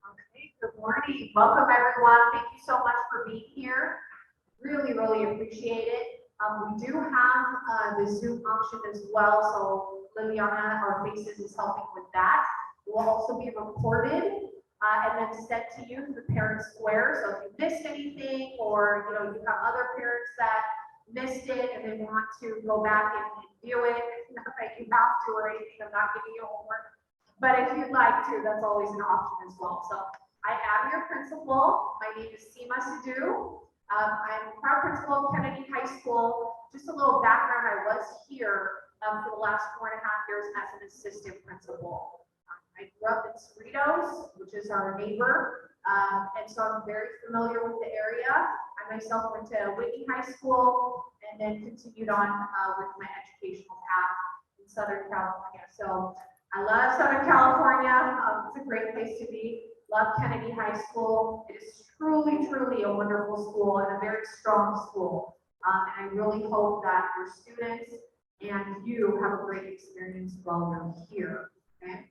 Okay, good morning. Welcome everyone. Thank you so much for being here. Really, really appreciate it. We do have the Zoom option as well, so Liliana, our faces, is helping with that. It will also be recorded and then sent to you through Parent Square. So if you missed anything, or you have other parents that missed it and they want to go back and view it, not that you have to or anything. I'm not giving you homework. But if you'd like to, that's always an option as well. So I am your principal. My name is Seema Sidhu. I'm proud principal of Kennedy High School. Just a little background, I was here for the last 4.5 years as an assistant principal. I grew up in Cerritos, which is our neighbor, and so I'm very familiar with the area. I myself went to Whitney High School and then continued on with my educational path in Southern California. So I love Southern California. It's a great place to be. Love Kennedy High School. It is truly, truly a wonderful school and a very strong school. And I really hope that your students and you have a great experience while you're here. Okay.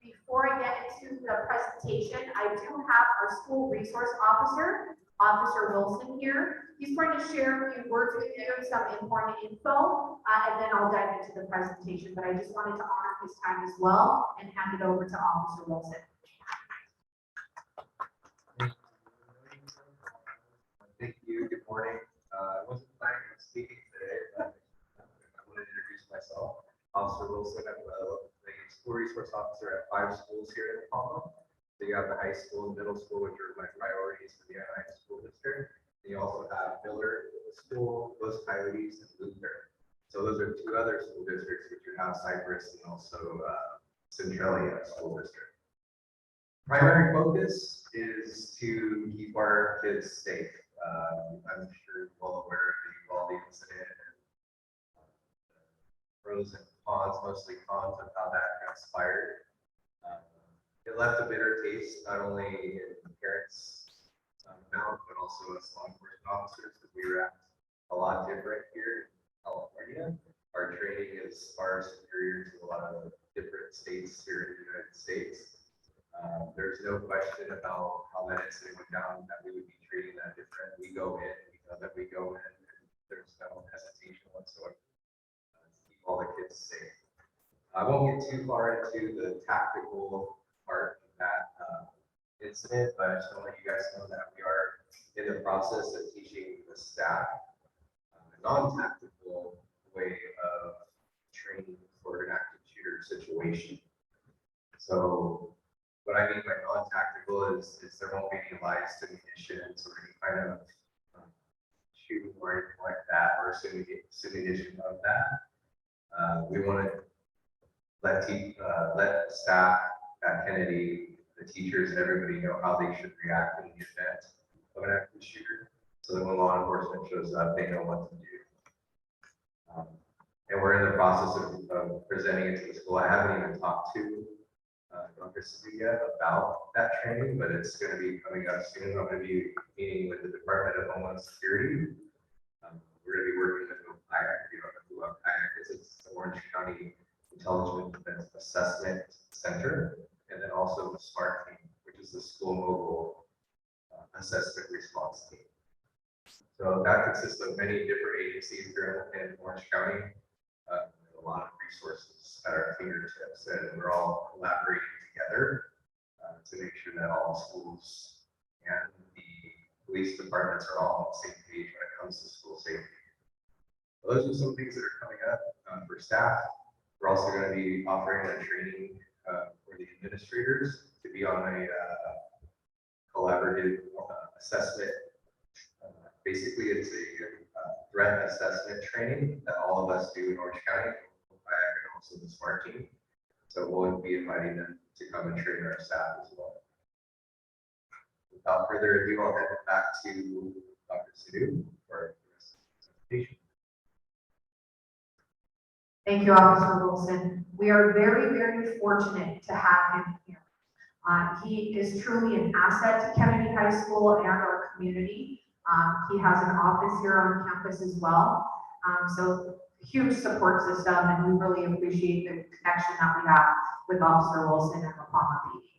Before I get into the presentation, I do have our school resource officer, Officer Wilson, here. He's going to share a few words with you, some important info, and then I'll dive into the presentation. But I just wanted to honor his time as well and hand it over to Officer Wilson. Thank you. Good morning. I wasn't planning on speaking today, but I want to introduce myself. Officer Wilson. I'm the school resource officer at 5 schools here in La Palma. So you have the high school and middle school, which are my priorities for the Anaheim School District. And you also have Miller School, Los Coyotes, and Luther. So those are 2 other school districts, which you have Cypress and also Centralia School District. Primary focus is to keep our kids safe. I'm sure you're well aware of the Uvalde incident and pros and cons, mostly cons of how that transpired. It left a bitter taste, not only in parents' mouth, but also as law enforcement officers, because we react a lot different here in California. Our training is far superior to a lot of different states here in the United States. There's no question about how that incident went down, that we would be treating that different. We go in, we know that we go in, and there's no hesitation whatsoever to keep all the kids safe. I won't get too far into the tactical part of that incident, but I just want to let you guys know that we are in the process of teaching the staff a non-tactical way of training for an active shooter situation. So what I mean by non-tactical is there won't be any live simulations or any kind of shooting or anything like that, or simulation of that. We want to let staff at Kennedy, the teachers, and everybody know how they should react in the event of an active shooter, so that when law enforcement shows up, they know what to do. And we're in the process of presenting it to the school. I haven't even talked to Dr. Sidhu yet about that training, but it's going to be coming up soon. I'm going to be meeting with the Department of Homeland Security. We're going to be working with OPIAC. You don't know who OPIAC is. It's the Orange County Intelligence Assessment Center, and then also the SMART team, which is the school mobile assessment response team. So that consists of many different agencies here in Orange County. A lot of resources at our fingertips, and we're all collaborating together to make sure that all the schools and the police departments are all on the same page when it comes to school safety. So those are some things that are coming up for staff. We're also going to be offering a training for the administrators to be on a collaborative assessment. Basically, it's a threat assessment training that all of us do in Orange County, and also the SMART team. So we'll be inviting them to come and train our staff as well. Without further ado, I'll hand it back to Dr. Sidhu for the rest of the presentation. Thank you, Officer Wilson. We are very, very fortunate to have him here. He is truly an asset to Kennedy High School and our community. He has an office here on campus as well. So huge support system, and we really appreciate the connection that we have with Officer Wilson and La Palma Beach.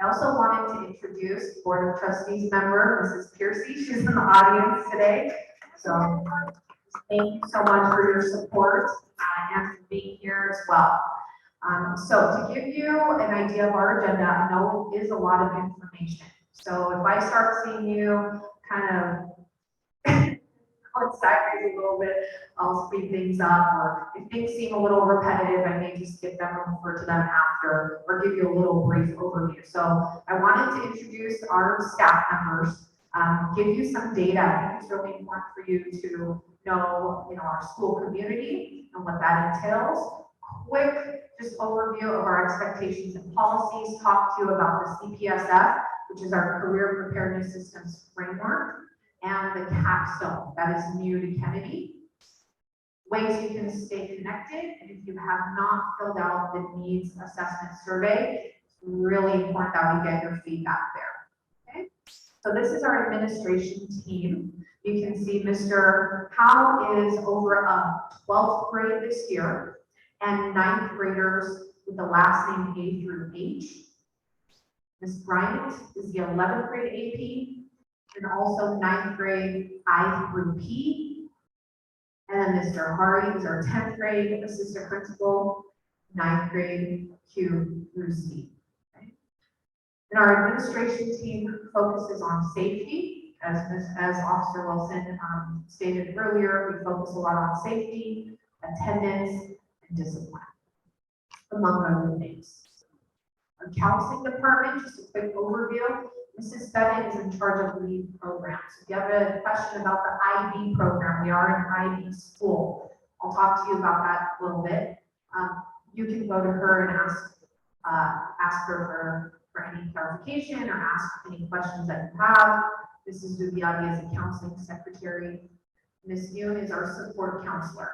I also wanted to introduce Board of Trustees member, Mrs. Piercy. She's in the audience today. So thank you so much for your support and for being here as well. So to give you an idea of our agenda, I know it is a lot of information. So if I start seeing you kind of going sideways a little bit, I'll speed things up, or if things seem a little repetitive, I may just skip them and refer to them after, or give you a little brief overview. So I wanted to introduce our staff members, give you some data. I think it's really important for you to know, our school community and what that entails. Quick, just overview of our expectations and policies, talk to you about the CPSF, which is our Career Preparedness Systems Framework, and the Capstone, that is new to Kennedy. Ways you can stay connected, and if you have not filled out the needs assessment survey, it's really important that we get your feedback there, okay? So this is our administration team. You can see Mr. Howe is over 12th grade this year, and 9th graders with the last name A through H. Ms. Bryant is the 11th grade AP, and also 9th grade I through P. And then Mr. Hari is our 10th grade assistant principal, 9th grade Q through C. Okay. And our administration team focuses on safety, as Officer Wilson stated earlier. We focus a lot on safety, attendance, and discipline, among other things. Our counseling department, just a quick overview. Mrs. Bennett is in charge of lead programs. If you have a question about the IB program, we are an IB school. I'll talk to you about that a little bit. You can go to her and ask her for any clarification or ask any questions that you have. Mrs. Dubiati is a counseling secretary. Ms. Yoon is our support counselor.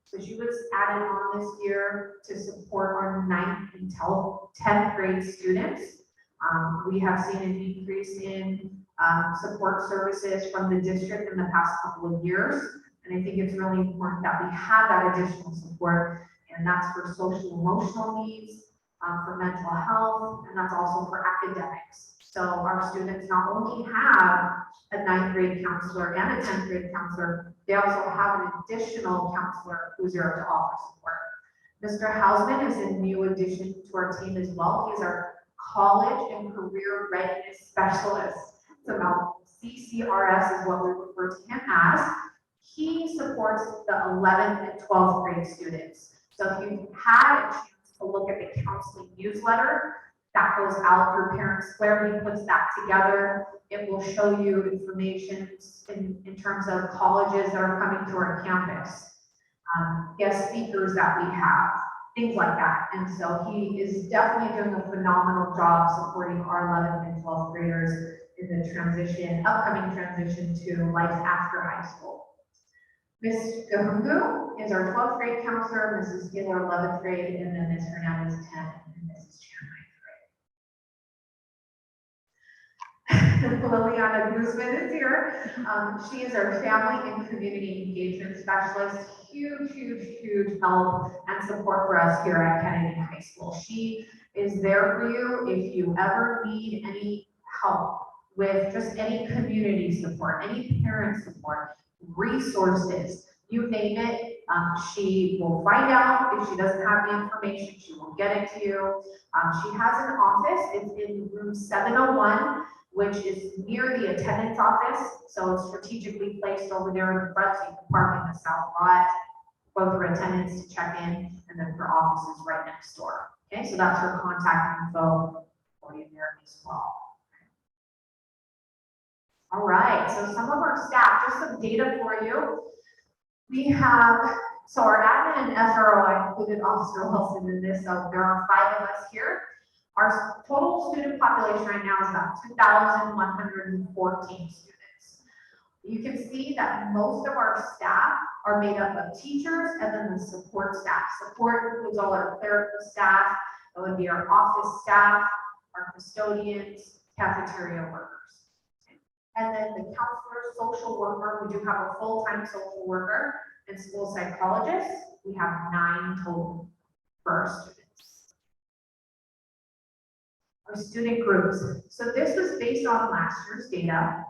So she was added on this year to support our 9th and 10th grade students. We have seen an increase in support services from the district in the past couple of years. And I think it's really important that we have that additional support, and that's for social emotional needs, for mental health, and that's also for academics. So our students not only have a 9th grade counselor and a 10th grade counselor, they also have an additional counselor who's there to offer support. Mr. Hausman is a new addition to our team as well. He's our college and career readiness specialist. It's about CCRS is what we refer to him as. He supports the 11th and 12th grade students. So if you've had a chance to look at the counseling newsletter that goes out through Parent Square, he puts that together. It will show you information in terms of colleges that are coming to our campus, guest speakers that we have, things like that. And so he is definitely doing a phenomenal job supporting our 11th and 12th graders in the upcoming transition to life after high school. Ms. Gahungu is our 12th grade counselor, Mrs. Taylor 11th grade, and then Ms. Hernandez 10th, and Mrs. Chan 9th grade. Liliana Guzman is here. She is our family and community engagement specialist. Huge help and support for us here at Kennedy High School. She is there for you if you ever need any help with just any community support, any parent support, resources, you name it. She will find out. If she doesn't have the information, she will get it to you. She has an office. It's in room 701, which is near the attendance office. So it's strategically placed over there in the front, so you can park in the south lot, go through attendance to check in, and then her office is right next door. Okay, so that's her contact info for you there as well. All right, so some of our staff, just some data for you. We have, so our admin and SRO, I included Officer Wilson in this, so there are 5 of us here. Our total student population right now is about 2,114 students. You can see that most of our staff are made up of teachers and then the support staff. Support includes all our clerical staff. It would be our office staff, our custodians, cafeteria workers. And then the counselor, social worker, we do have a full-time social worker and school psychologist. We have 9 total for our students. our student groups. So this was based on last year's data.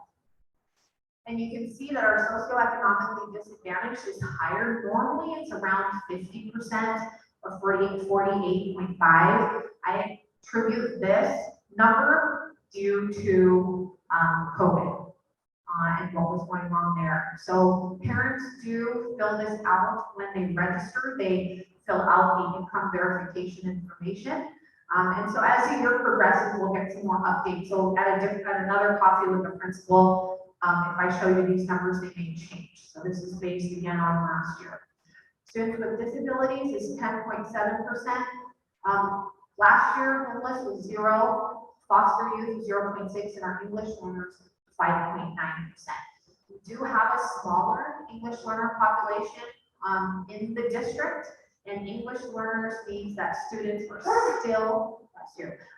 And you can see that our socioeconomically disadvantaged is higher. Normally it's around 50% or 48.5. I attribute this number due to COVID and what was going on there. So parents do fill this out when they register. They fill out the income verification information. And so as the year progresses, we'll get some more updates. So at another coffee with the principal, if I show you these numbers, they may change. So this is based again on last year. Students with disabilities is 10.7%. Last year, homeless was 0, foster youth was 0.6, and our English learners 5.9%. We do have a smaller English learner population in the district, and English learners means that students are still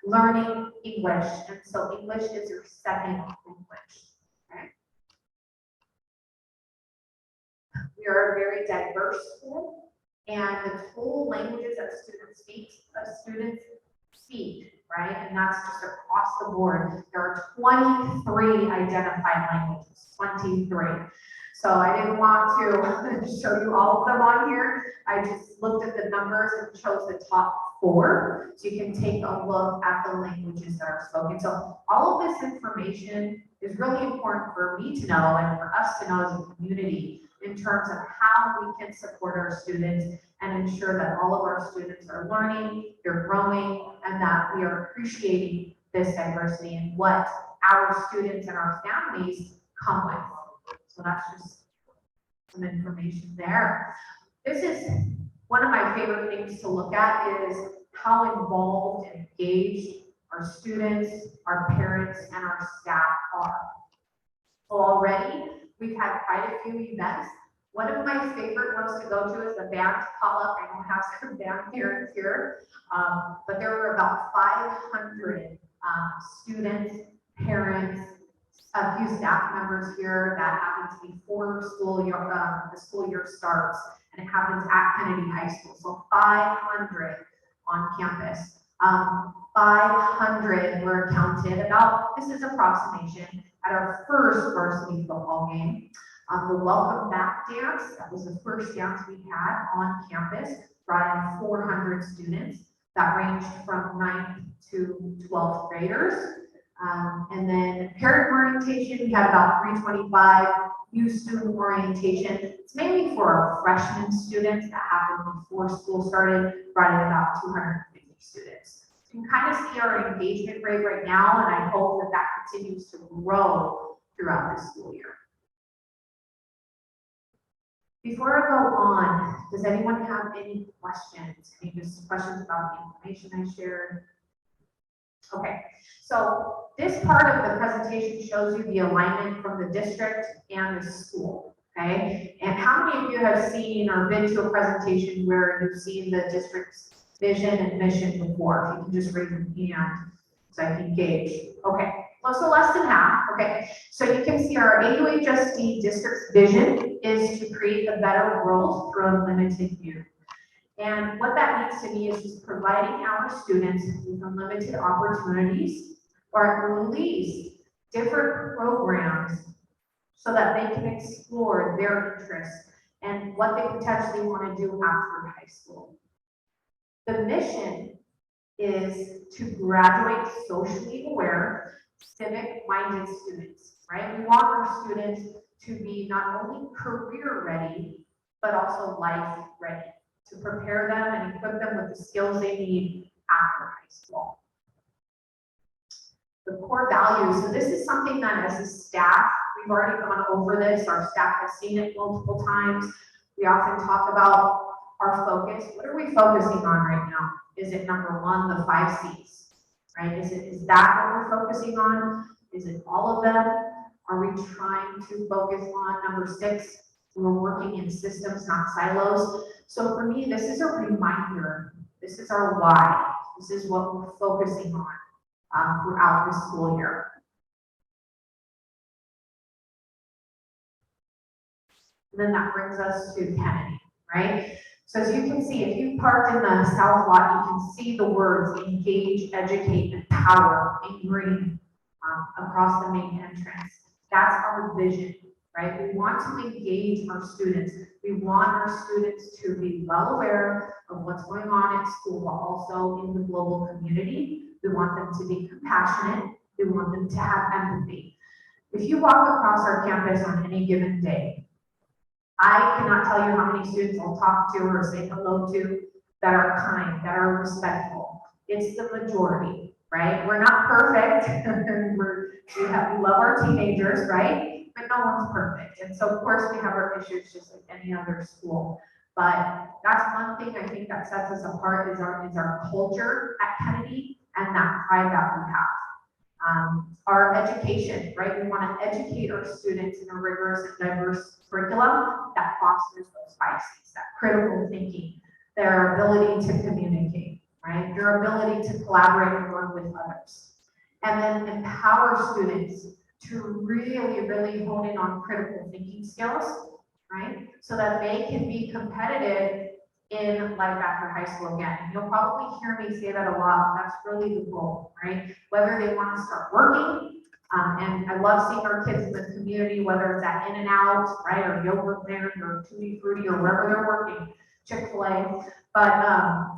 learning English, and so English is your second language. Okay. We are a very diverse school, and the total languages that students speak, right? And that's just across the board. There are 23 identified languages, 23. So I didn't want to show you all of them on here. I just looked at the numbers and chose the top 4. So you can take a look at the languages that are spoken. So all of this information is really important for me to know and for us to know as a community in terms of how we can support our students and ensure that all of our students are learning, they're growing, and that we are appreciating this diversity and what our students and our families come with. So that's just some information there. This is one of my favorite things to look at is how involved and engaged our students, our parents, and our staff are. Already, we've had quite a few events. One of my favorite ones to go to is the band potluck. I don't have some band parents here, but there were about 500 students, parents, a few staff members here that happens before school year, the school year starts, and it happens at Kennedy High School. So 500 on campus. 500 were counted about, this is approximation, at our first varsity football game. The welcome back dance, that was the first dance we had on campus, brought in 400 students that ranged from 9th to 12th graders. And then parent orientation, we had about 325, new student orientation. It's mainly for our freshman students that happened before school started, brought in about 250 students. You can kind of see our engagement rate right now, and I hope that that continues to grow throughout this school year. Before I go on, does anyone have any questions? Any just questions about the information I shared? Okay, so this part of the presentation shows you the alignment from the district and the school, okay? And how many of you have seen or been to a presentation where you've seen the district's vision and mission before? If you can just raise your hand so I can gauge. Okay, well, so less than half, okay? So you can see our AUHSD district's vision is to create a better world through unlimited youth. And what that means to me is just providing our students with unlimited opportunities, or at least different programs, so that they can explore their interests and what they potentially want to do after high school. The mission is to graduate socially aware, civic-minded students, right? We want our students to be not only career ready, but also life ready, to prepare them and equip them with the skills they need after high school. The core values, so this is something that as a staff, we've already gone over this, our staff has seen it multiple times. We often talk about our focus. What are we focusing on right now? Is it number 1, the 5 C's, right? Is that what we're focusing on? Is it all of them? Are we trying to focus on number 6? We're working in systems, not silos. So for me, this is a reminder. This is our why. This is what we're focusing on throughout the school year. And then that brings us to Kennedy, right? So as you can see, if you parked in the south lot, you can see the words engage, educate, empower in green across the main entrance. That's our vision, right? We want to engage our students. We want our students to be well aware of what's going on at school, but also in the global community. We want them to be compassionate. We want them to have empathy. If you walk across our campus on any given day, I cannot tell you how many students I'll talk to or say hello to that are kind, that are respectful. It's the majority, right? We're not perfect. we love our teenagers, right? But no one's perfect. And so of course we have our issues just like any other school. But that's one thing I think that sets us apart is our culture at Kennedy and that pride that we have. Our education, right? We want to educate our students in a rigorous and diverse curriculum that fosters those biases, that critical thinking, their ability to communicate, right? Their ability to collaborate and work with others. And then empower students to really, really hone in on critical thinking skills, right? So that they can be competitive in life after high school again. You'll probably hear me say that a lot. That's really the goal, right? Whether they want to start working, and I love seeing our kids in the community, whether it's at In-N-Out, right, or Yogurt Land, or Tutti Frutti, or wherever they're working, Chick-fil-A. But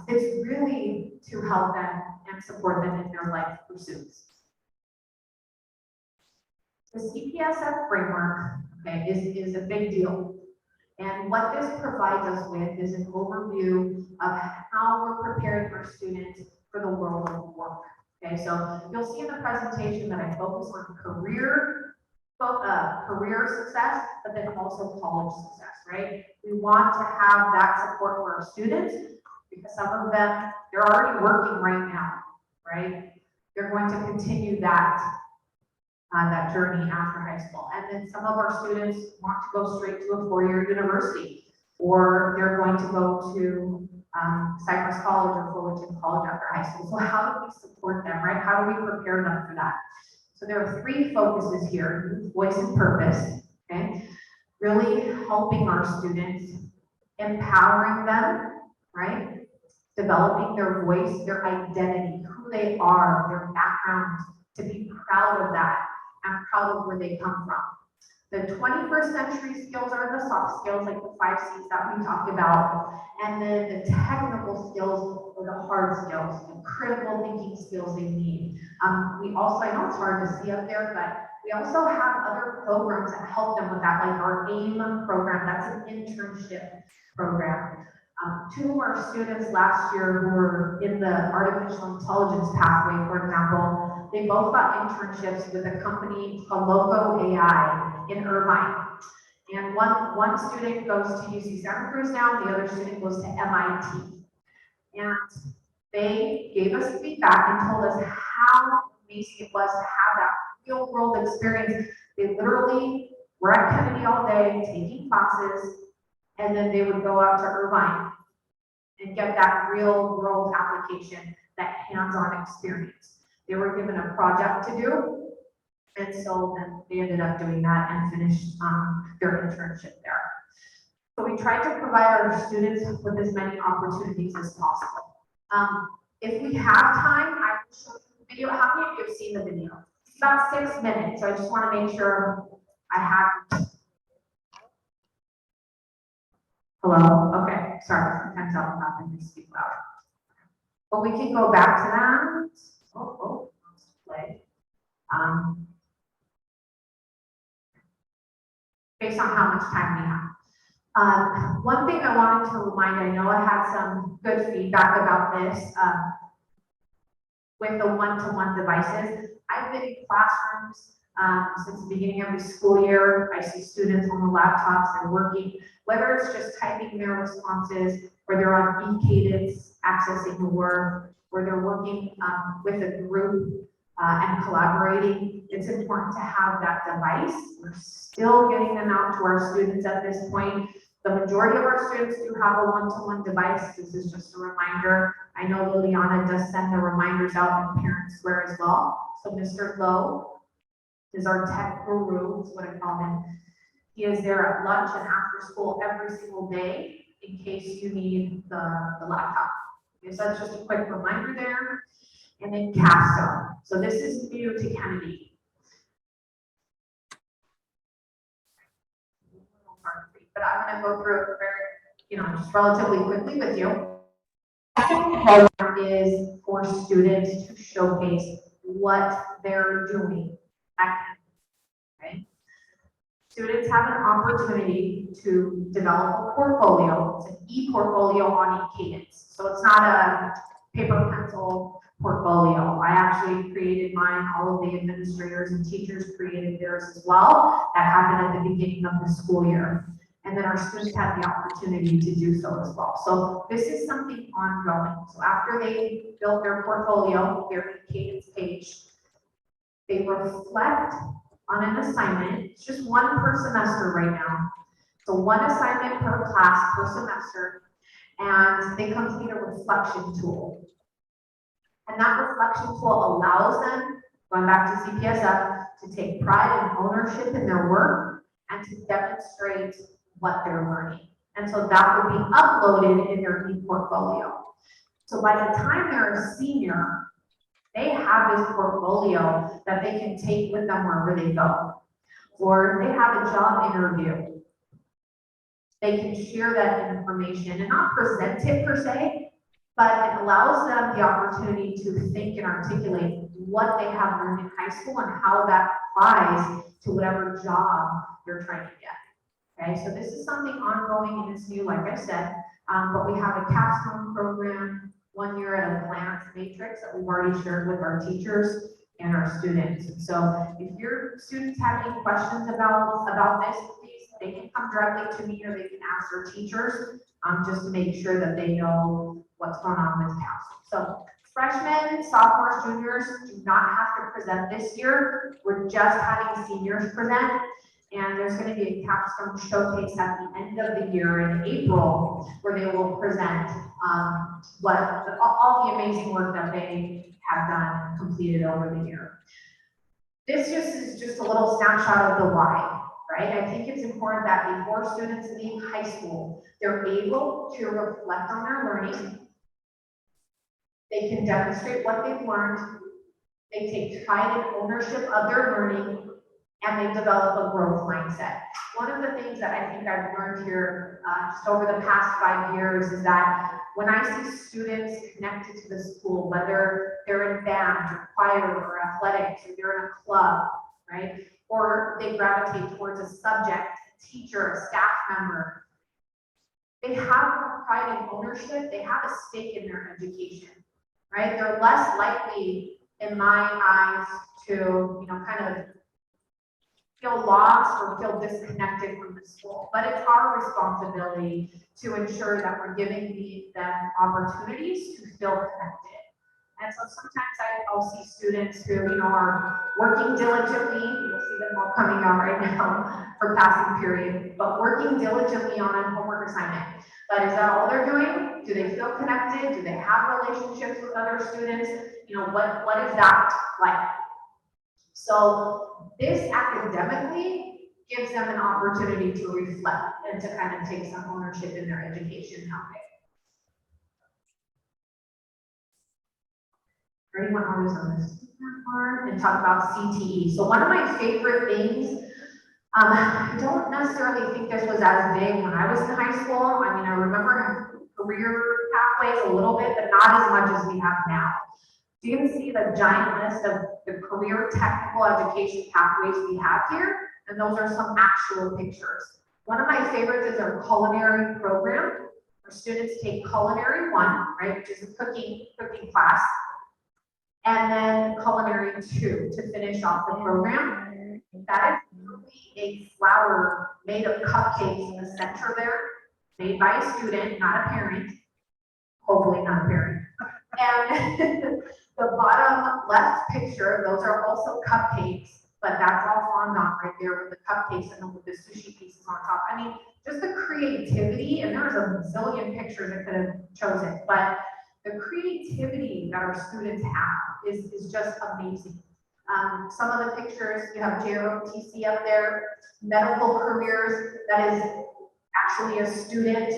it's really to help them and support them in their life pursuits. The CPSF framework, okay, is a big deal. And what this provides us with is an overview of how we're preparing our students for the world of work. Okay, so you'll see in the presentation that I focus on career success, but then also college success, right? We want to have that support for our students because some of them, they're already working right now, right? They're going to continue that journey after high school. And then some of our students want to go straight to a four-year university, or they're going to go to Cypress College or Fullerton College after high school. So how do we support them, right? How do we prepare them for that? So there are three focuses here: voice and purpose, okay? Really helping our students, empowering them, right? Developing their voice, their identity, who they are, their backgrounds, to be proud of that and proud of where they come from. The 21st century skills are the soft skills, like the 5 C's that we talked about. And then the technical skills or the hard skills, the critical thinking skills they need. We also, I know it's hard to see up there, but we also have other programs that help them with that, like our AIM program, that's an internship program. 2 of our students last year who were in the artificial intelligence pathway, for example, they both got internships with a company called Loco AI in Irvine. And one student goes to UC Santa Cruz now, the other student goes to MIT. And they gave us feedback and told us how amazing it was to have that real world experience. They literally were at Kennedy all day taking classes, and then they would go out to Irvine and get that real world application, that hands-on experience. They were given a project to do, and so then they ended up doing that and finished their internship there. So we tried to provide our students with as many opportunities as possible. If we have time, I will show you the video. How many of you have seen the video? It's about 6 minutes, so I just want to make sure I have. Hello? Okay, sorry, sometimes I'll not let me speak loud. But we can go back to that. Let's play. Based on how much time we have. One thing I wanted to remind, I know I had some good feedback about this with the one-to-one devices. I've been in classrooms since the beginning of the school year. I see students on the laptops, they're working, whether it's just typing their responses, or they're on e-cadence accessing the work, or they're working with a group and collaborating. It's important to have that device. We're still getting them out to our students at this point. The majority of our students do have a one-to-one device. This is just a reminder. I know Liliana does send the reminders out in Parent Square as well. So Mr. Lowe is our tech guru, is what I call him. He is there at lunch and after school every single day in case you need the laptop. Okay, so that's just a quick reminder there. And then Capstone. So this is new to Kennedy. But I'm going to go through it very, just relatively quickly with you. Program is for students to showcase what they're doing at Kennedy. Okay? Students have an opportunity to develop a portfolio. It's an e-portfolio on eCadence. So it's not a paper pencil portfolio. I actually created mine. All of the administrators and teachers created theirs as well. That happened at the beginning of the school year. And then our students had the opportunity to do so as well. So this is something ongoing. So after they build their portfolio, their eCadence page, they reflect on an assignment. It's just one per semester right now. So one assignment per class per semester, and they complete a reflection tool. And that reflection tool allows them, going back to CPSF, to take pride and ownership in their work and to demonstrate what they're learning. And so that will be uploaded in their e-portfolio. So by the time they're a senior, they have this portfolio that they can take with them wherever they go. Or if they have a job interview, they can share that information and not present it per se, but it allows them the opportunity to think and articulate what they have learned in high school and how that applies to whatever job they're trying to get. Okay, so this is something ongoing and it's new, like I said, but we have a Capstone program, 1 year at a glance matrix that we've already shared with our teachers and our students. And so if your students have any questions about this, please, they can come directly to me or they can ask their teachers just to make sure that they know what's going on with Capstone. So freshmen, sophomores, juniors do not have to present this year. We're just having seniors present. And there's going to be a Capstone showcase at the end of the year in April, where they will present all the amazing work that they have done and completed over the year. This is just a little snapshot of the why, right? I think it's important that before students leave high school, they're able to reflect on their learning. They can demonstrate what they've learned. They take pride and ownership of their learning, and they develop a growth mindset. One of the things that I think I've learned here just over the past 5 years is that when I see students connected to the school, whether they're in band or choir or athletics, or they're in a club, right? Or they gravitate towards a subject, a teacher, a staff member, they have more pride and ownership, they have a stake in their education, right? They're less likely, in my eyes, to, kind of feel lost or feel disconnected from the school. But it's our responsibility to ensure that we're giving them opportunities to feel connected. And so sometimes I'll see students who, are working diligently. You'll see them all coming out right now for passing period, but working diligently on a homework assignment. But is that all they're doing? Do they feel connected? Do they have relationships with other students? What is that like? So this academically gives them an opportunity to reflect and to kind of take some ownership in their education nowadays. 31 hours on this part and talk about CTE. So one of my favorite things, I don't necessarily think this was as big when I was in high school. I mean, I remember career pathways a little bit, but not as much as we have now. So you can see the giant list of the career technical education pathways we have here, and those are some actual pictures. One of my favorites is our culinary program. Our students take culinary 1, right, which is a cooking class, and then culinary 2 to finish off the program. That is really a flower made of cupcakes in the center there, made by a student, not a parent, hopefully not a parent. And the bottom left picture, those are also cupcakes, but that's all fondant right there with the cupcakes and with the sushi pieces on top. I mean, just the creativity, and there's a zillion pictures I could have chosen, but the creativity that our students have is just amazing. Some of the pictures, you have JROTC up there, medical careers, that is actually a student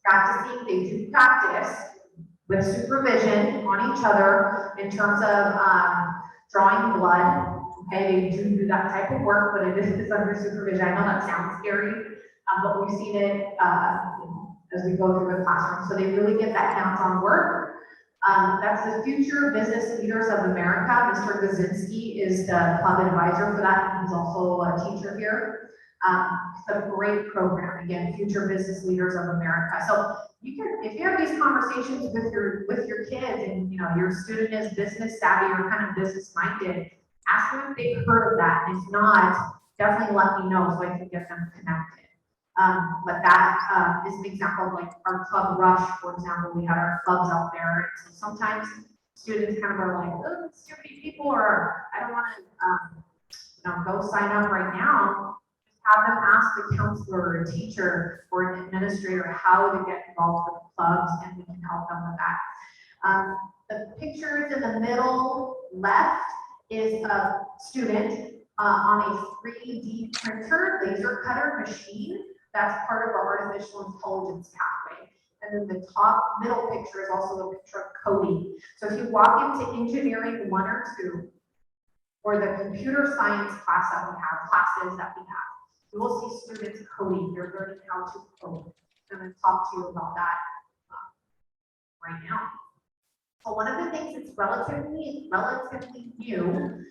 Practicing, they do practice with supervision on each other in terms of drawing blood. Okay, they do that type of work, but it is under supervision. I know that sounds scary, but we've seen it as we go through the classroom. So they really get that hands-on work. That's the Future Business Leaders of America. Mr. Gazinski is the club advisor for that. He's also a teacher here. It's a great program. Again, Future Business Leaders of America. So you can, if you have these conversations with your kids, and you know your student is business savvy or kind of business minded, ask them if they've heard of that. And if not, definitely let me know so I can get them connected. But that is an example of like our club rush, for example. We had our clubs out there. So sometimes students kind of are like, oh, it's too many people, or I don't want to go sign up right now. Have them ask the counselor or a teacher or an administrator how to get involved with clubs, and we can help them with that. The pictures in the middle left is a student on a 3D printer laser cutter machine. That's part of our artificial intelligence pathway. And then the top middle picture is also a picture of coding. So if you walk into engineering 1 or 2, or the computer science class that we have, classes that we have, you will see students coding. They're learning how to code. I'm going to talk to you about that right now. So one of the things that's relatively new,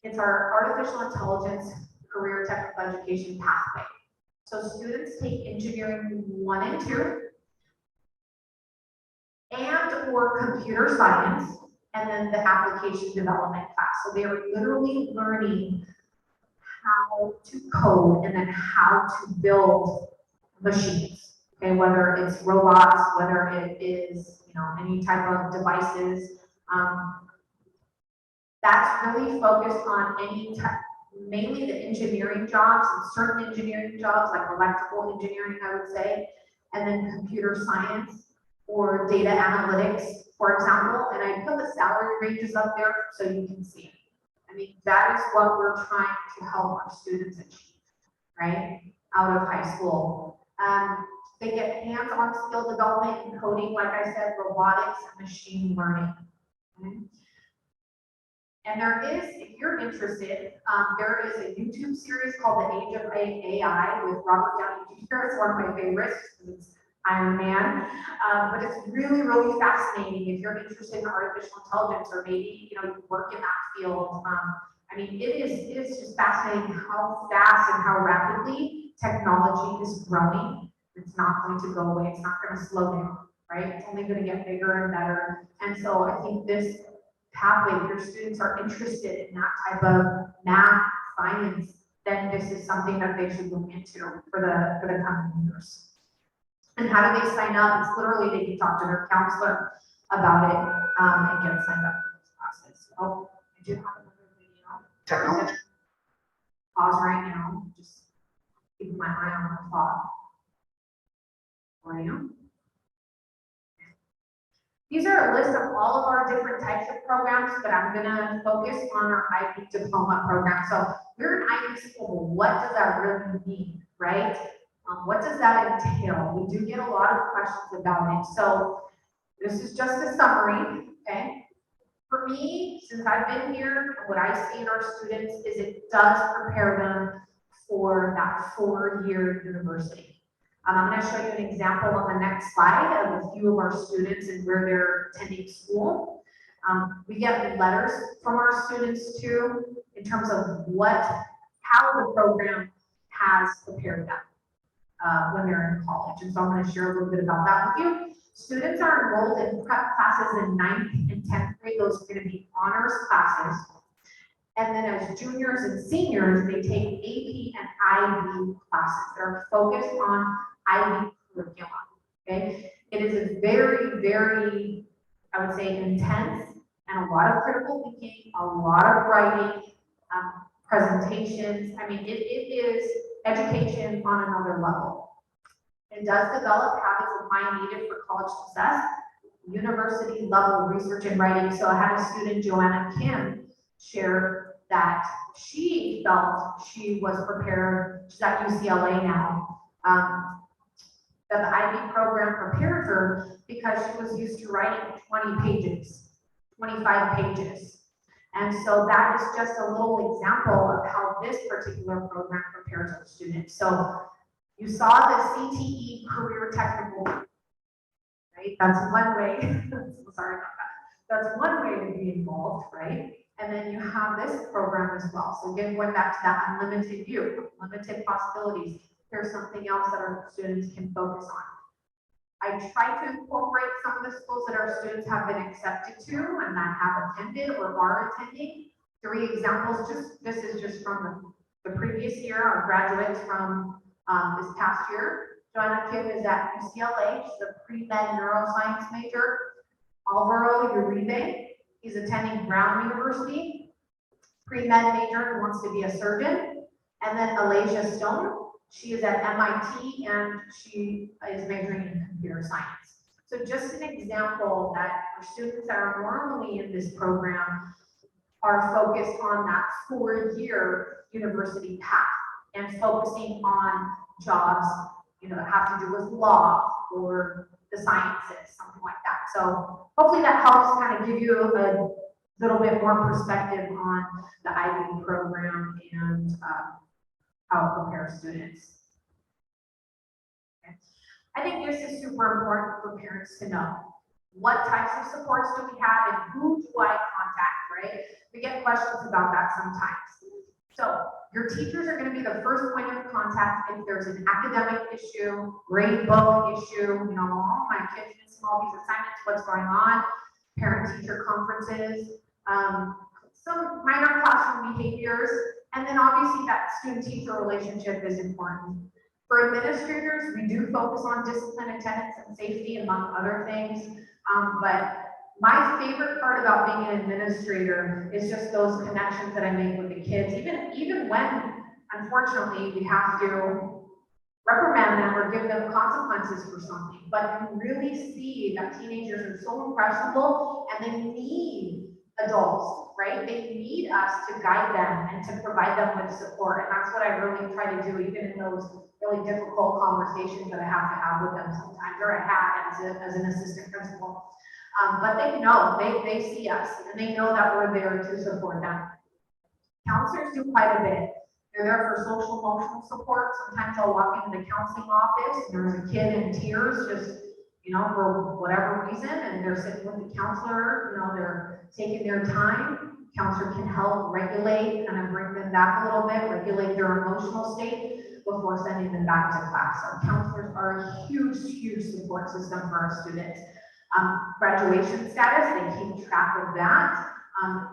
it's our artificial intelligence career technical education pathway. So students take engineering 1 and 2, and or computer science, and then the application development class. So they are literally learning how to code and then how to build machines. Okay, whether it's robots, whether it is any type of devices. That's really focused on mainly the engineering jobs and certain engineering jobs like electrical engineering, I would say, and then computer science or data analytics, for example. And I put the salary ranges up there so you can see it. I mean, that is what we're trying to help our students achieve, right, out of high school. They get hands-on skill development in coding, like I said, robotics and machine learning. Okay? And there is, if you're interested, there is a YouTube series called The Age of AI with Robert Downey Jr. It's one of my favorites because it's Iron Man, but it's really, really fascinating if you're interested in artificial intelligence, or maybe you work in that field. I mean, it is just fascinating how fast and how rapidly technology is growing. It's not going to go away. It's not going to slow down, right? It's only going to get bigger and better. And so I think this pathway, if your students are interested in that type of math, science, then this is something that they should look into for the coming years. And how do they sign up? It's literally they can talk to their counselor about it and get signed up for those classes. So I do have another video. Technology. Pause right now. Just keep my eye on the clock. These are a list of all of our different types of programs, but I'm going to focus on our IB diploma program. So we're an IB school. What does that really mean, right? What does that entail? We do get a lot of questions about it. So this is just a summary, okay? For me, since I've been here, what I see in our students is it does prepare them for that 4-year university. I'm going to show you an example on the next slide of a few of our students and where they're attending school. We get letters from our students too, in terms of how the program has prepared them when they're in college. And so I'm going to share a little bit about that with you. Students are enrolled in prep classes in 9th and 10th grade. Those are going to be honors classes. And then as juniors and seniors, they take AP and IB classes. They're focused on IB curriculum, okay? It is a very, very, I would say, intense and a lot of critical thinking, a lot of writing, presentations. I mean, it is education on another level. It does develop habits of mind needed for college success, university level research and writing. So I had a student, Joanna Kim, share that she felt she was prepared. She's at UCLA now. that the IB program prepared her because she was used to writing 20 pages, 25 pages. And so that is just a little example of how this particular program prepares our students. So you saw the CTE career technical, right? That's one way, sorry about that. That's one way to be involved, right? And then you have this program as well. So again, going back to that unlimited view, limited possibilities. Here's something else that our students can focus on. I try to incorporate some of the schools that our students have been accepted to and that have attended or are attending. 3 examples, this is just from the previous year, our graduates from this past year. Joanna Kim is at UCLA, she's a pre-med neuroscience major. Alvaro Uribe, he's attending Brown University, pre-med major who wants to be a surgeon. And then Alasia Stone, she is at MIT and she is majoring in computer science. So just an example that our students that are normally in this program are focused on that 4-year university path and focusing on jobs, that have to do with law or the sciences, something like that. So hopefully that helps kind of give you a little bit more perspective on the IB program and how it prepares students. Okay. I think this is super important for parents to know. What types of supports do we have and who do I contact, right? We get questions about that sometimes. So your teachers are going to be the first point of contact if there's an academic issue, grade book issue, oh, my kid's missing all these assignments, what's going on, parent-teacher conferences, some minor classroom behaviors, and then obviously that student-teacher relationship is important. For administrators, we do focus on discipline, attendance, and safety, among other things, but my favorite part about being an administrator is just those connections that I make with the kids, even when, unfortunately, we have to reprimand them or give them consequences for something. But you really see that teenagers are so impressionable and they need adults, right? They need us to guide them and to provide them with support. And that's what I really try to do, even in those really difficult conversations that I have with them sometimes, or I had as an assistant principal. But they know, they see us, and they know that we're there to support them. Counselors do quite a bit. They're there for social emotional support. Sometimes I'll walk into the counseling office, and there's a kid in tears, just, for whatever reason, and they're sitting with the counselor, they're taking their time. Counselor can help regulate, kind of bring them back a little bit, regulate their emotional state before sending them back to class. So counselors are a huge support system for our students. Graduation status, they keep track of that.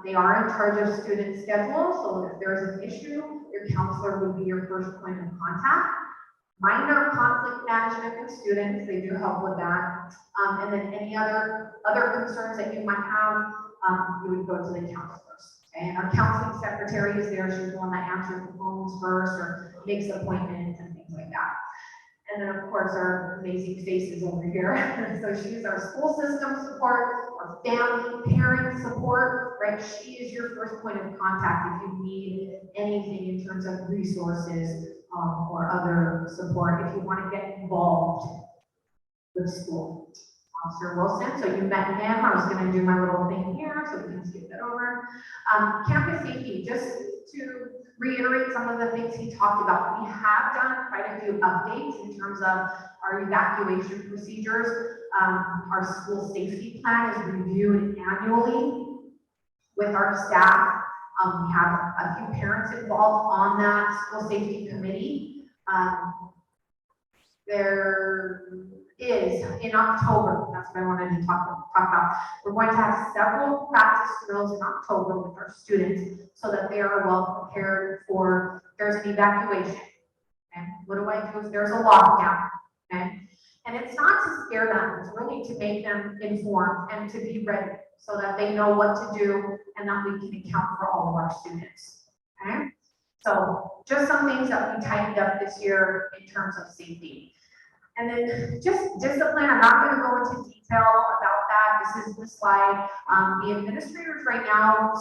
They are in charge of student schedule, so if there's an issue, your counselor would be your first point of contact. Minor conflict management with students, they do help with that. And then any other concerns that you might have, you would go to the counselors. Okay? And our counseling secretary is there, she's the one that answers the phones first or makes appointments and things like that. And then, of course, our amazing faces over here. So she's our school system support, our family, parent support, right? She is your first point of contact if you need anything in terms of resources or other support, if you want to get involved with school. Officer Wilson, so you met him. I was going to do my little thing here, so we can skip that over. Campus safety, just to reiterate some of the things he talked about. We have done quite a few updates in terms of our evacuation procedures. Our school safety plan is reviewed annually with our staff. We have a few parents involved on that school safety committee. There is in October, that's what I wanted to talk about. We're going to have several practice drills in October with our students so that they are well prepared for, there's an evacuation. And what do I do if there's a lockdown? Okay? And it's not to scare them, it's really to make them informed and to be ready so that they know what to do and that we can account for all of our students. Okay? So just some things that we tightened up this year in terms of safety. And then just discipline, I'm not going to go into detail about that. This is the slide. The administrators right now,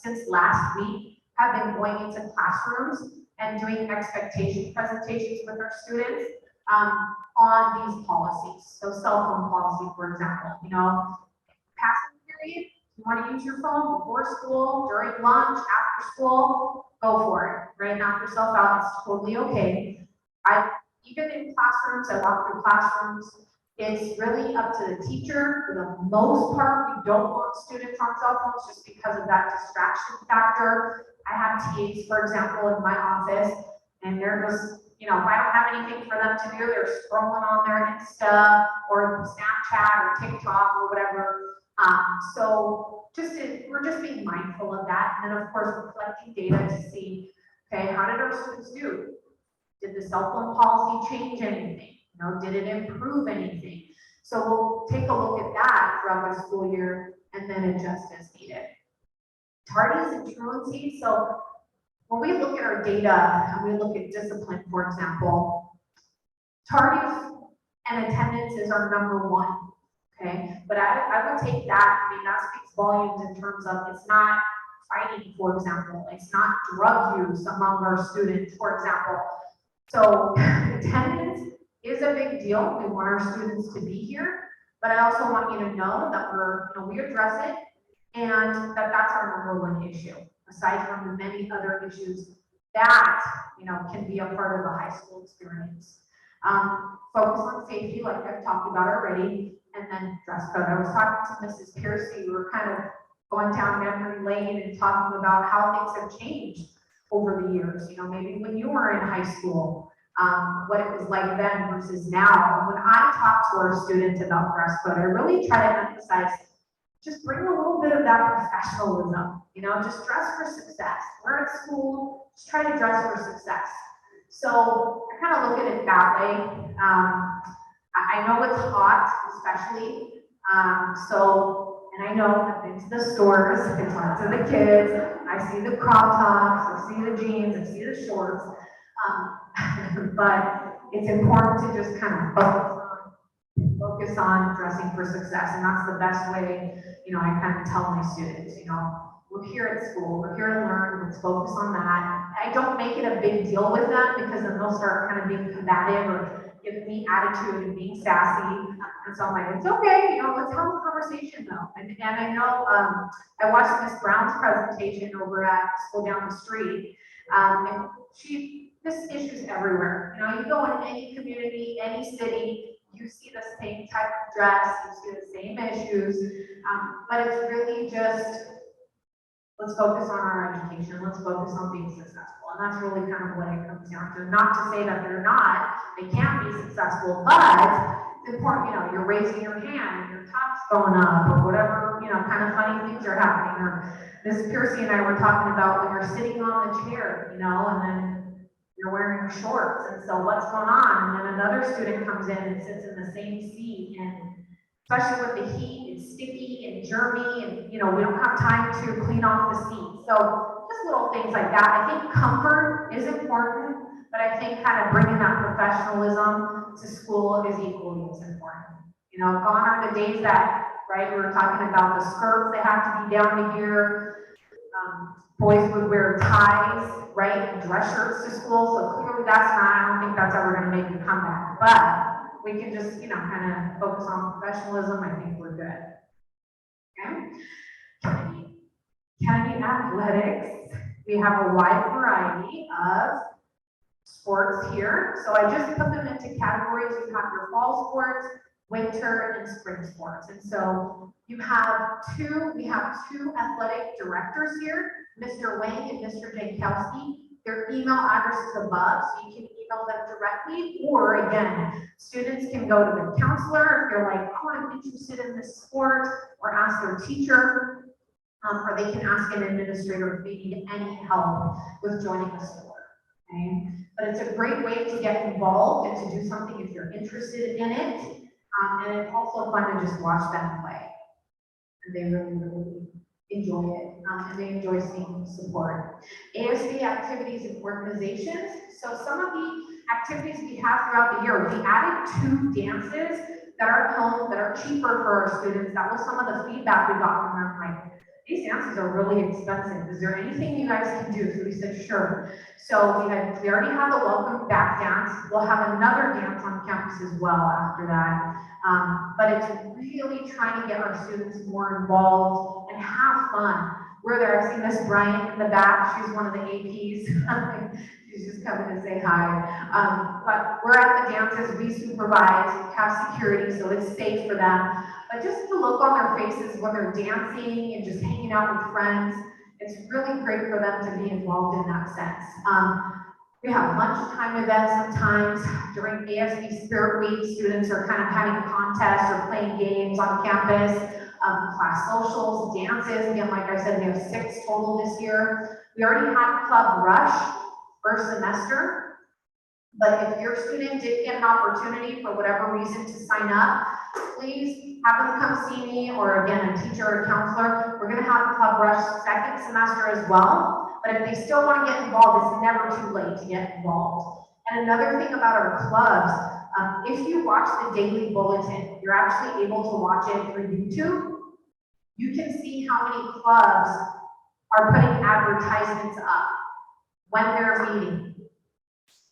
since last week, have been going into classrooms and doing expectation presentations with our students. on these policies. So cell phone policy, for example, you know, passing period, you want to use your phone before school, during lunch, after school, go for it, right? Knock yourself out, it's totally okay. Even in classrooms, I walk through classrooms, it's really up to the teacher. For the most part, we don't want students on cell phones just because of that distraction factor. I have TAs, for example, in my office, and they're just, you know, if I don't have anything for them to do, they're scrolling on their Insta or Snapchat or TikTok or whatever. So we're just being mindful of that. And then of course, we're collecting data to see, okay, how did our students do? Did the cell phone policy change anything? You know, did it improve anything? So we'll take a look at that throughout the school year and then adjust as needed. Tardies and truancy. So when we look at our data and we look at discipline, for example, tardies and attendance is our number one. Okay, but I would take that. I mean, that speaks volumes in terms of it's not fighting, for example, it's not drug use among our students, for example. So attendance is a big deal. We want our students to be here, but I also want you to know that we address it and that's our number one issue, aside from the many other issues that, can be a part of the high school experience. Focus on safety, like I've talked about already, and then dress code. I was talking to Mrs. Piercy, we were kind of going down memory lane and talking about how things have changed over the years. Maybe when you were in high school, what it was like then versus now. When I talk to our students about dress code, I really try to emphasize, just bring a little bit of that professionalism, just dress for success. We're at school, just try to dress for success. So I kind of look at it that way. I know it's hot, especially. And I know I've been to the stores, I talk to the kids, I see the crop tops, I see the jeans, I see the shorts. But it's important to just kind of focus on dressing for success. And that's the best way, I kind of tell my students, we're here at school, we're here to learn, let's focus on that. I don't make it a big deal with them because then they'll start kind of being combative or giving me attitude and being sassy. And so I'm like, it's okay, let's have a conversation though. And I know, I watched Miss Brown's presentation over at school down the street. And this issue's everywhere. You go in any community, any city, you see the same type of dress, you see the same issues, but it's really just, let's focus on our education, let's focus on being successful. And that's really kind of what it comes down to. Not to say that they can't be successful, but it's important, you're raising your hand and your top's going up or whatever, kind of funny things are happening. Or Ms. Piercy and I were talking about when you're sitting on the chair, and then you're wearing shorts, and so what's going on? And then another student comes in and sits in the same seat, and especially with the heat, it's sticky and germy, and we don't have time to clean off the seat. So just little things like that. I think comfort is important, but I think kind of bringing that professionalism to school is equally as important. Gone are the days that, right, we were talking about the skirts, they have to be down to here. Boys would wear ties, right, and dress shirts to school, so clearly I don't think that's ever going to make a comeback, but we can just, kind of focus on professionalism. I think we're good. Okay. Kennedy Athletics, we have a wide variety of sports here, so I just put them into categories. You have your fall sports, winter and spring sports. And so we have two athletic directors here, Mr. Wang and Mr. Jankowski. Their email address is above, so you can email them directly, or again, students can go to the counselor if they're like, oh, I'm interested in this sport, or ask their teacher, or they can ask an administrator if they need any help with joining the sport. Okay? But it's a great way to get involved and to do something if you're interested in it. And it's also fun to just watch them play. And they really, really enjoy it. And they enjoy seeing support. AUHSD activities and organizations. So some of the activities we have throughout the year, we added 2 dances that are at home, that are cheaper for our students. That was some of the feedback we got from them. Like, these dances are really expensive. Is there anything you guys can do? So we said, sure. So we already have the welcome back dance. We'll have another dance on campus as well after that. But it's really trying to get our students more involved and have fun. We're there. I see Miss Bryant in the back. She's one of the APs. She's just coming to say hi. But we're at the dances. We supervise, have security, so it's safe for them. But just the look on their faces when they're dancing and just hanging out with friends, it's really great for them to be involved in that sense. We have lunchtime events sometimes. During ASB Spirit Week, students are kind of having contests or playing games on campus. Class socials, dances. Again, like I said, we have 6 total this year. We already had Club Rush first semester, but if your student did get an opportunity for whatever reason to sign up, please have them come see me, or again, a teacher or a counselor. We're going to have Club Rush second semester as well, but if they still want to get involved, it's never too late to get involved. And another thing about our clubs, if you watch the daily bulletin, you're actually able to watch it through YouTube. You can see how many clubs are putting advertisements up when they're meeting,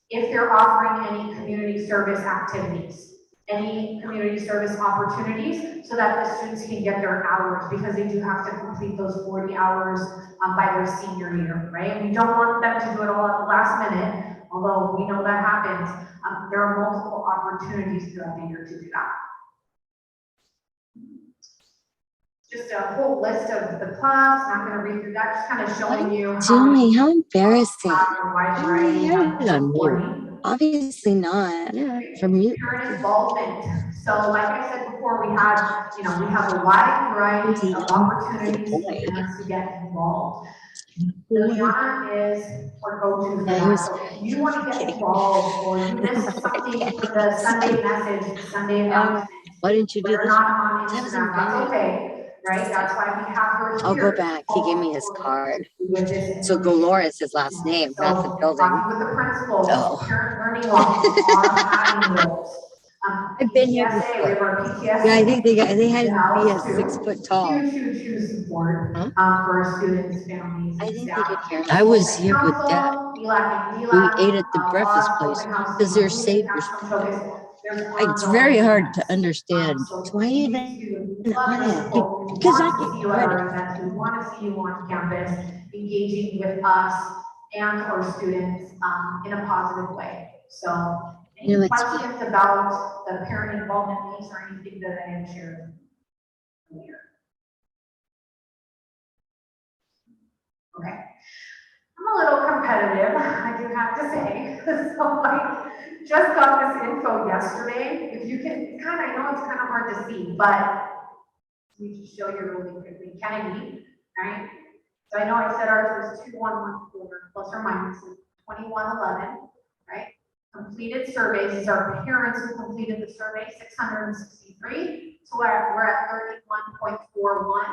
if they're offering any community service activities, any community service opportunities, so that the students can get their hours, because they do have to complete those 40 hours by their senior year, right? We don't want them to do it all at the last minute, although we know that happens. There are multiple opportunities throughout the year to do that. Just a whole list of the clubs. I'm not going to read through that, just kind of showing you How embarrassing. on you. Obviously not. Yeah, from you. Parent involvement. So like I said before, we have, we have a wide variety of opportunities for parents to get involved. Liliana is our go-to for that. So if you want to get involved, or you missed something for the Sunday message, the Sunday announcement, why didn't you do we're this? not on Instagram, that's okay, right? That's why we have her here. I'll go back. He gave me his card. So Galore is his last name, not the building. Talking with the principal, Oh. parent learning loss are having those. I've been here before. Yeah, I think they had to be a 6 foot tall. Huge support for our students, families, I and think staff. they could care. I was here with Dad. We ate at the breakfast place because they're savers. It's very hard to understand. So why even on it? Because I get credit. We want to see you on campus, engaging with us and our students in a positive way. So, any questions about the parent involvement piece or anything that I didn't share earlier? Okay. I'm a little competitive, I do have to say. So I just got this info yesterday. If you can, I know it's kind of hard to see, but we just show you really quickly. Kennedy, right? So I know I said ours was 2114 plus or minus 2111, right? Completed surveys is our parents who completed the survey, 663. So we're at 31.41.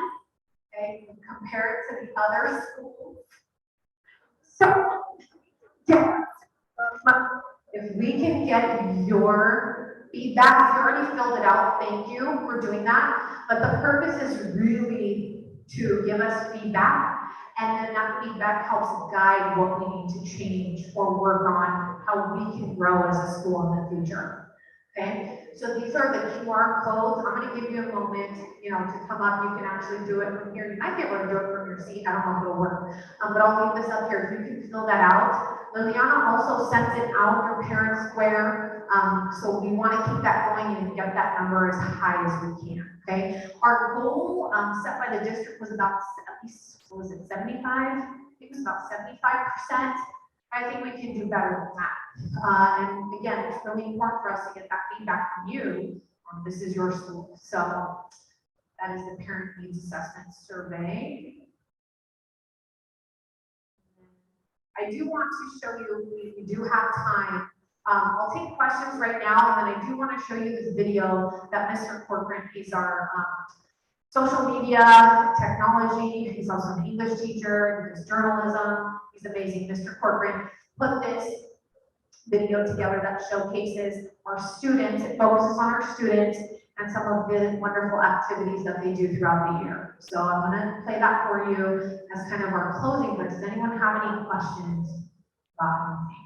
Okay, compare it to the other schools. So, yeah, if we can get your feedback, if you already filled it out, thank you for doing that. But the purpose is really to give us feedback, and then that feedback helps guide what we need to change or work on, how we can grow as a school in the future. Okay, so these are the QR codes. I'm going to give you a moment, to come up. You can actually do it from here. You might be able to do it from your seat. I don't know if it'll work, but I'll leave this up here. If you can fill that out. Liliana also sent it out your parent square, so we want to keep that going and get that number as high as we can. Okay, our goal set by the district was about at least, what was it, 75? I think it was about 75%. I think we can do better than that. And again, it's really important for us to get that feedback from you. This is your school. So that is the Parent Needs Assessment Survey. I do want to show you, we do have time. I'll take questions right now, and then I do want to show you this video that Mr. Corcoran, he's our social media, technology, he's also an English teacher, he does journalism, he's amazing. Mr. Corcoran put this video together that showcases our students, it focuses on our students, and some of the wonderful activities that they do throughout the year. So I'm gonna play that for you as kind of our closing, but does anyone have any questions about anything?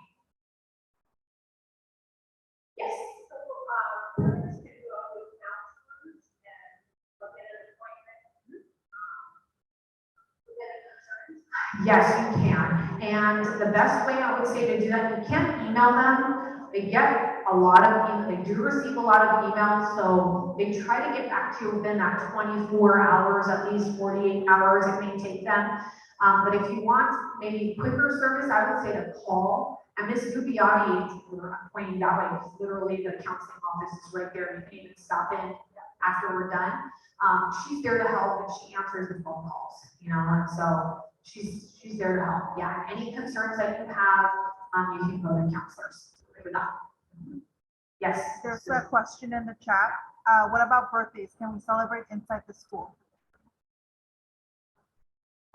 Yes? Yes, you can. And the best way I would say to do that, you can email them. They get a lot of, they do receive a lot of emails, so they try to get back to you within that 24 hours, at least 48 hours it may take them. But if you want maybe quicker service, I would say to call. And Ms. Dubiotti, I'm pointing that way, because literally the counseling office is right there. You can even stop in after we're done. She's there to help and she answers the phone calls, you know, and so she's there to help. Yeah, any concerns that you have, you can go to counselors for that. Yes. There's a question in the chat. What about birthdays? Can we celebrate inside the school?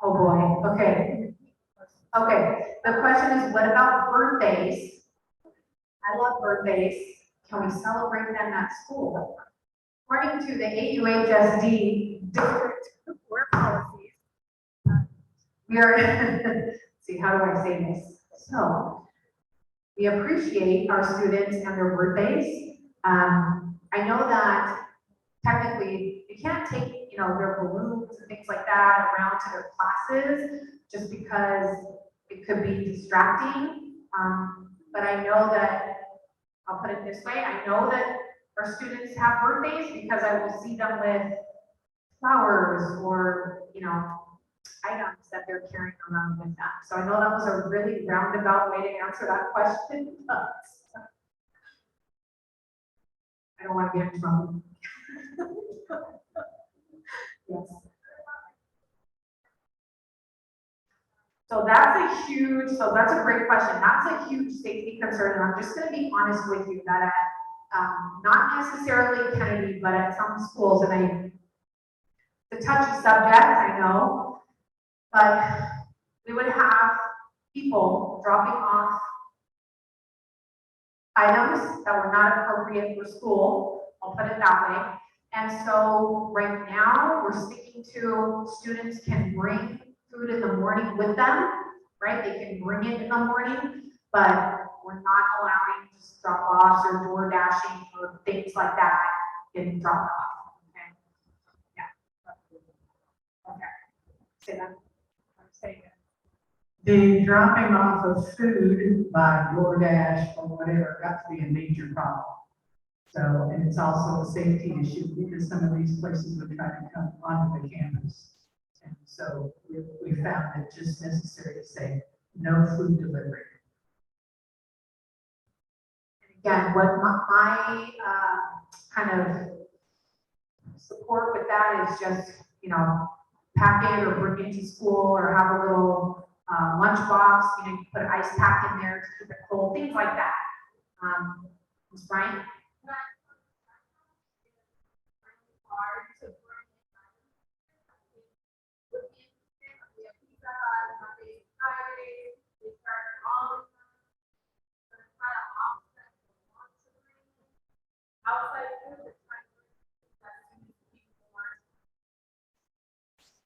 Oh boy, okay. Okay, the question is, what about birthdays? I love birthdays. Can we celebrate them at school? According to the AUHSD district Work policies. we are, see, how do I say this? So, we appreciate our students and their birthdays. I know that technically you can't take, you know, their balloons and things like that around to their classes just because it could be distracting. But I know that, I'll put it this way, I know that our students have birthdays because I will see them with flowers or, you know, items that they're carrying around with them. So I know that was a really roundabout way to answer that question, but I don't want to get in trouble. Yes. So that's a great question. That's a huge safety concern. And I'm just going to be honest with you that at, not necessarily Kennedy, but at some schools, and it's a touchy subject, I know, but we would have people dropping off items that were not appropriate for school. I'll put it that way. And so right now we're sticking to students can bring food in the morning with them, right? They can bring it in the morning, but we're not allowing just drop-offs or door dashing or things like that getting dropped off. Okay. Yeah. Okay. Say that. I'm saying it. The dropping off of food by DoorDash or whatever got to be a major problem. So, and it's also a safety issue because some of these places would try to come onto the campus. And so we found it just necessary to say no food delivery. Again, what my kind of support with that is just, you know, pack it or bring it to school or have a little lunch box, you know, you put an ice pack in there to keep it cold, things like that. Ms. Bryant?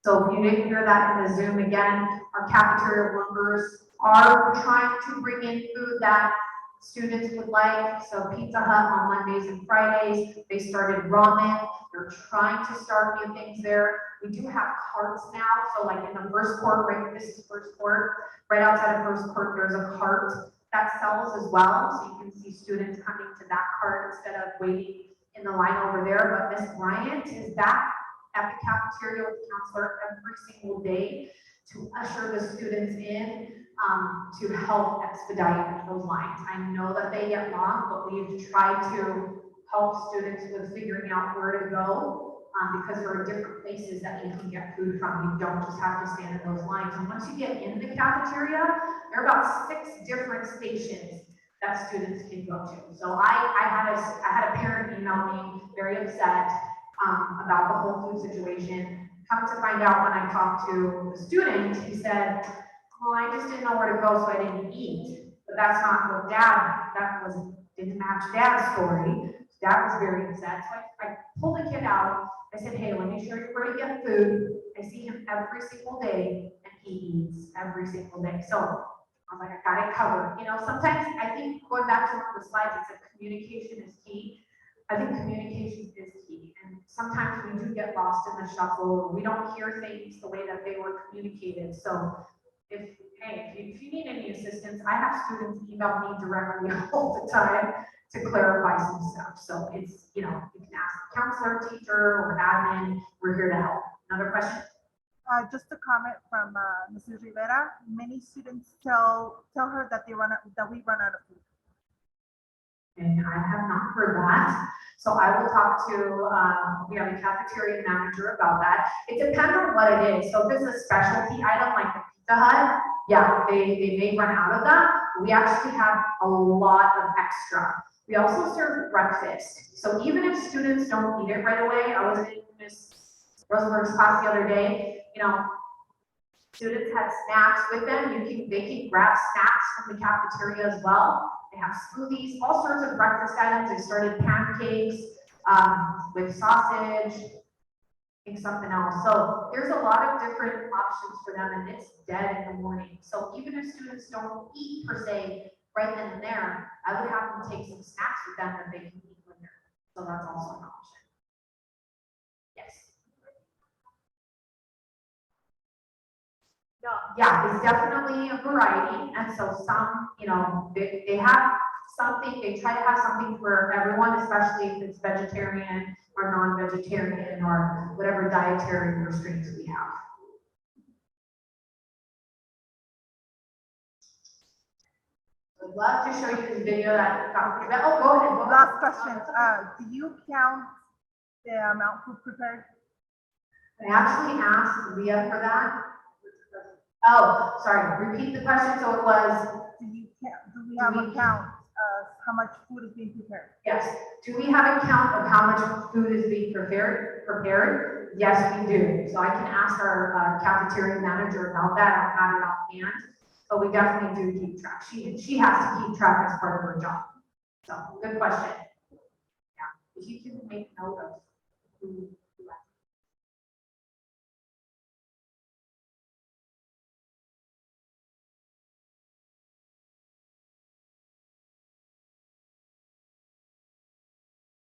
So if you didn't hear that in the Zoom, again, our cafeteria workers are trying to bring in food that students would like. So Pizza Hut on Mondays and Fridays, they started ramen. They're trying to start new things there. We do have carts now. So like in the first court, right, this is first court, right outside of first court, there's a cart that sells as well. So you can see students coming to that cart instead of waiting in the line over there. But Ms. Bryant is back at the cafeteria with the counselor every single day to usher the students in, to help expedite those lines. I know that they get long, but we've tried to help students with figuring out where to go, because there are different places that you can get food from. You don't just have to stand in those lines. And once you get in the cafeteria, there are about 6 different stations that students can go to. So I had a parent email me very upset about the whole food situation. Come to find out, when I talked to the student, he said, well, I just didn't know where to go, so I didn't eat. But that's not what didn't match dad's story. Dad was very upset, so I pulled the kid out. I said, hey, let me show you where to get food. I see him every single day, and he eats every single day. So I was like, I got it covered. You know, sometimes I think going back to one of the slides, it said communication is key. I think communication is key. And sometimes we do get lost in the shuffle. We don't hear things the way that they were communicated. So if you need any assistance, I have students email me directly all the time to clarify some stuff. So it's, you know, you can ask the counselor, teacher, or admin. We're here to help. Another question? Just a comment from Mrs. Rivera. Many students tell her that we run out of food. And I have not heard that. So I will talk to, we have a cafeteria manager about that. It depends on what it is. So if it's a specialty item like the Pizza Hut, yeah, they may run out of that. We actually have a lot of extra. We also serve breakfast. So even if students don't eat it right away, I was in Miss Rosenberg's class the other day, you know, students had snacks with them. They can grab snacks from the cafeteria as well. They have smoothies, all sorts of breakfast items. They started pancakes with sausage, I think something else. So there's a lot of different options for them, and it's dead in the morning. So even if students don't eat per se right then and there, I would have them take some snacks with them that they can eat with them. So that's also an option. Yes. No, yeah, it's definitely a variety. And so some, you know, they have something, they try to have something for everyone, especially if it's vegetarian or non-vegetarian or whatever dietary restraints we have. I'd love to show you this video that got me. Oh, go ahead. Last question. Do you count the amount food prepared? I actually asked Leah for that. Oh, sorry, repeat the question. So it was, Do we have a count of how much food is being prepared? yes. Do we have a count of how much food is being prepared? Yes, we do. So I can ask our cafeteria manager about that. I don't have it offhand, but we definitely do keep track. She has to keep track as part of her job. So good question. Yeah, if you can make note of who